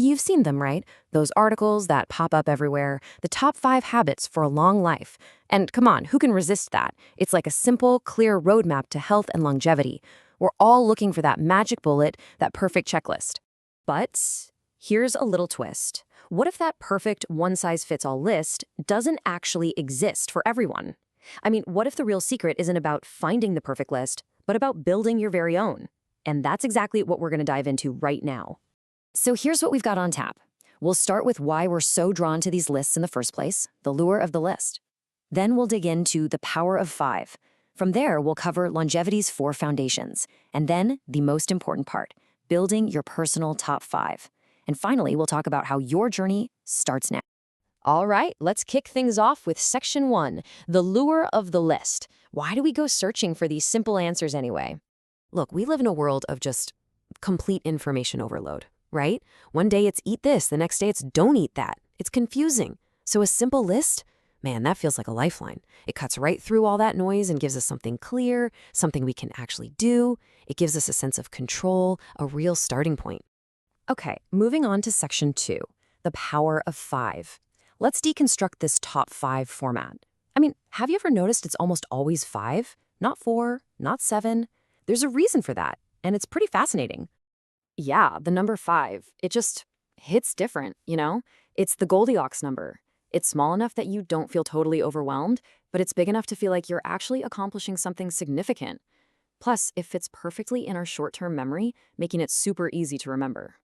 You've seen them, right? Those articles that pop up everywhere, the top 5 habits for a long life. And come on, who can resist that? It's like a simple, clear roadmap to health and longevity. We're all looking for that magic bullet, that perfect checklist. But here's a little twist. What if that perfect one-size-fits-all list doesn't actually exist for everyone? I mean, what if the real secret isn't about finding the perfect list, but about building your very own? And that's exactly what we're going to dive into right now. So here's what we've got on tap. We'll start with why we're so drawn to these lists in the first place, the lure of the list. Then we'll dig into the power of 5. From there, we'll cover longevity's 4 foundations. And then, the most important part, building your personal top 5. And finally, we'll talk about how your journey starts now. All right, let's kick things off with section 1, the lure of the list. Why do we go searching for these simple answers anyway? Look, we live in a world of just complete information overload, right? One day it's eat this, the next day it's don't eat that. It's confusing. So a simple list, man, that feels like a lifeline. It cuts right through all that noise and gives us something clear, something we can actually do. It gives us a sense of control, a real starting point. Okay, moving on to section 2, the power of 5. Let's deconstruct this top 5 format. I mean, have you ever noticed it's almost always 5? Not 4, not 7. There's a reason for that, and it's pretty fascinating. Yeah, the number 5, it just hits different, you know? It's the Goldilocks number. It's small enough that you don't feel totally overwhelmed, but it's big enough to feel like you're actually accomplishing something significant. Plus, it fits perfectly in our short-term memory, making it super easy to remember.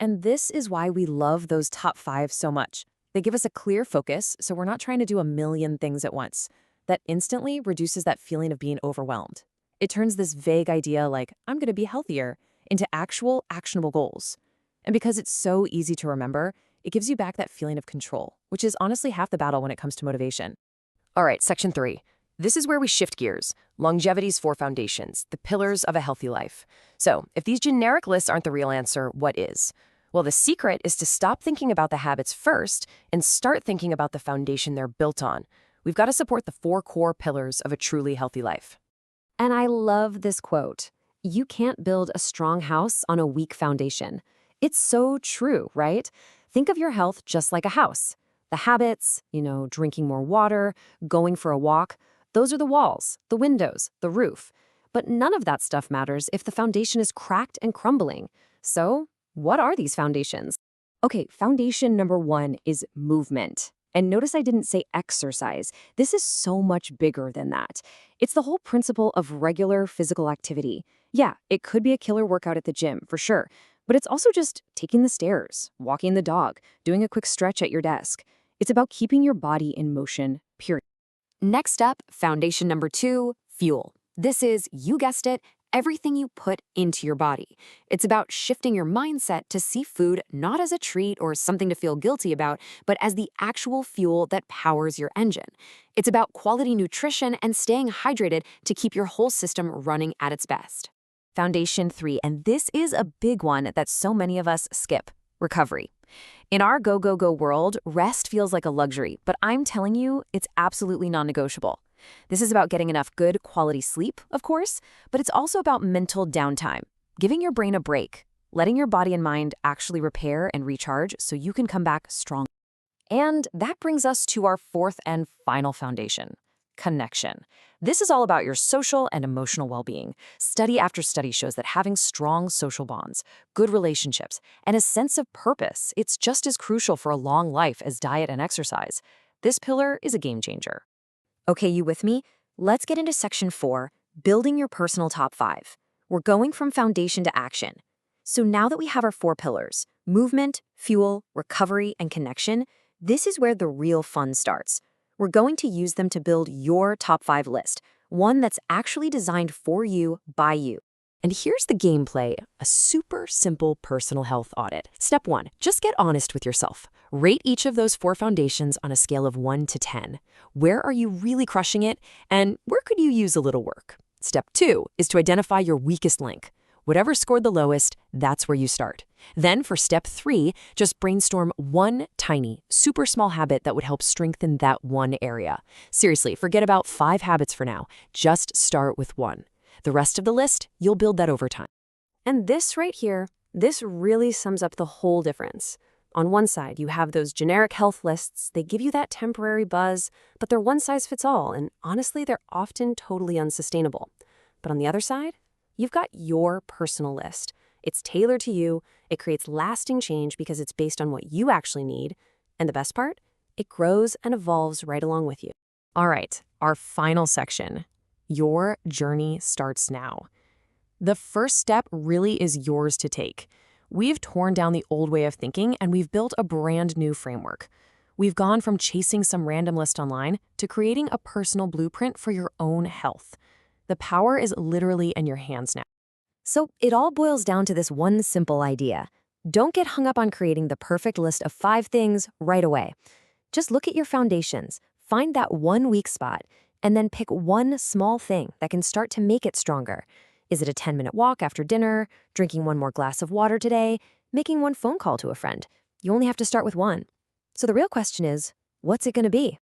And this is why we love those top 5 so much. They give us a clear focus, so we're not trying to do a million things at once. That instantly reduces that feeling of being overwhelmed. It turns this vague idea like, I'm going to be healthier, into actual, actionable goals. And because it's so easy to remember, it gives you back that feeling of control, which is honestly half the battle when it comes to motivation. All right, section 3. This is where we shift gears. Longevity's 4 foundations, the pillars of a healthy life. So, if these generic lists aren't the real answer, what is? Well, the secret is to stop thinking about the habits first and start thinking about the foundation they're built on. We've got to support the 4 core pillars of a truly healthy life. And I love this quote. You can't build a strong house on a weak foundation. It's so true, right? Think of your health just like a house. The habits, drinking more water, going for a walk, those are the walls, the windows, the roof. But none of that stuff matters if the foundation is cracked and crumbling. So, what are these foundations? Okay, foundation number 1 is movement. And notice I didn't say exercise. This is so much bigger than that. It's the whole principle of regular physical activity. Yeah, it could be a killer workout at the gym, for sure. But it's also just taking the stairs, walking the dog, doing a quick stretch at your desk. It's about keeping your body in motion, period. Next up, foundation number 2, fuel. This is, you guessed it, everything you put into your body. It's about shifting your mindset to see food not as a treat or something to feel guilty about, but as the actual fuel that powers your engine. It's about quality nutrition and staying hydrated to keep your whole system running at its best. Foundation 3, and this is a big one that so many of us skip, recovery. In our go, go, go world, rest feels like a luxury, but I'm telling you, it's absolutely non-negotiable. This is about getting enough good quality sleep, of course, but it's also about mental downtime, giving your brain a break, letting your body and mind actually repair and recharge so you can come back strong. And that brings us to our 4th and final foundation, connection. This is all about your social and emotional well-being. Study after study shows that having strong social bonds, good relationships, and a sense of purpose, it's just as crucial for a long life as diet and exercise. This pillar is a game changer. Okay, you with me? Let's get into section 4, building your personal top 5. We're going from foundation to action. So now that we have our 4 pillars, movement, fuel, recovery, and connection, this is where the real fun starts. We're going to use them to build your top 5 list, one that's actually designed for you, by you. And here's the gameplay, a super simple personal health audit. Step 1, just get honest with yourself. Rate each of those 4 foundations on a scale of 1 to 10. Where are you really crushing it, and where could you use a little work? Step 2 is to identify your weakest link. Whatever scored the lowest, that's where you start. Then for step 3, just brainstorm one tiny, super small habit that would help strengthen that one area. Seriously, forget about 5 habits for now. Just start with 1. The rest of the list, you'll build that over time. And this right here, This really sums up the whole difference. On one side, you have those generic health lists. They give you that temporary buzz, but they're one size fits all, and honestly, they're often totally unsustainable. But on the other side, you've got your personal list. It's tailored to you, it creates lasting change because it's based on what you actually need, and the best part? It grows and evolves right along with you. All right, our final section. Your journey starts now. The first step really is yours to take. We've torn down the old way of thinking and we've built a brand new framework. We've gone from chasing some random list online to creating a personal blueprint for your own health. The power is literally in your hands now. So it all boils down to this one simple idea. Don't get hung up on creating the perfect list of 5 things right away. Just look at your foundations, find that one weak spot, and then pick one small thing that can start to make it stronger. Is it a 10-minute walk after dinner, drinking one more glass of water today, making one phone call to a friend? You only have to start with one. So the real question is, what's it going to be?